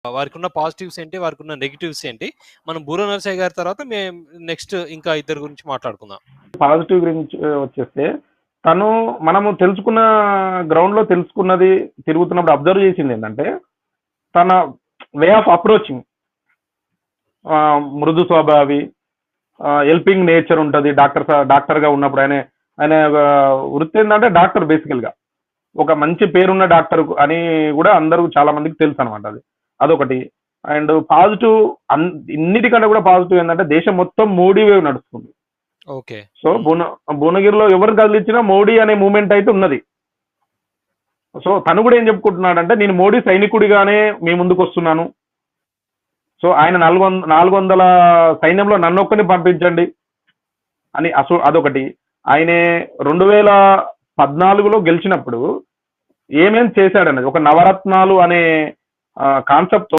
వారికున్న పాజిటివ్స్ ఏంటి? వారికున్న నెగెటివ్స్ ఏంటి? మనం బూర నరసయ్య గారి తర్వాత నెక్స్ట్ ఇంకా ఇద్దరి గురించి మాట్లాడుకుందాం. పాజిటివ్ గురించి వచ్చేస్తే తను మనము తెలుసుకున్న గ్రౌండ్‌లో తెలుసుకున్నది తిరుగుతున్నప్పుడు అబ్జర్వ్ చేసింది ఏంటంటే, తన వే ఆఫ్ అప్రోచింగ్ మృదు స్వభావి, హెల్పింగ్ నేచర్ ఉంటది. డాక్టర్‌గా ఉన్నప్పుడు ఆయన వృత్తి ఏందంటే డాక్టర్ బేసికల్‌గా. ఒక మంచి పేరున్న డాక్టర్ అని కూడా అందరూ చాలా మందికి తెలుసనమాట అది. అదొకటి. అండ్ పాజిటివ్ ఇన్నిటికంటే కూడా పాజిటివ్ ఏందంటే దేశం మొత్తం మోడీ వేవ్ నడుస్తుంది. ఓకే. సో భువనగిరిలో ఎవరిని కదిలించినా మోడీ అనే మూవ్‌మెంట్ అయితే ఉన్నది. సో తను కూడా ఏం చెప్పుకుంటున్నాడంటే నేను మోడీ సైనికుడిగానే మీ ముందుకొస్తున్నాను. సో ఆయన 400 సైన్యంలో నన్నొక్కడిని పంపించండి అని అదొకటి. ఆయనే 2014లో గెలిచినప్పుడు ఏమేం చేశాడన్నది ఒక నవరత్నాలు అనే కాన్సెప్ట్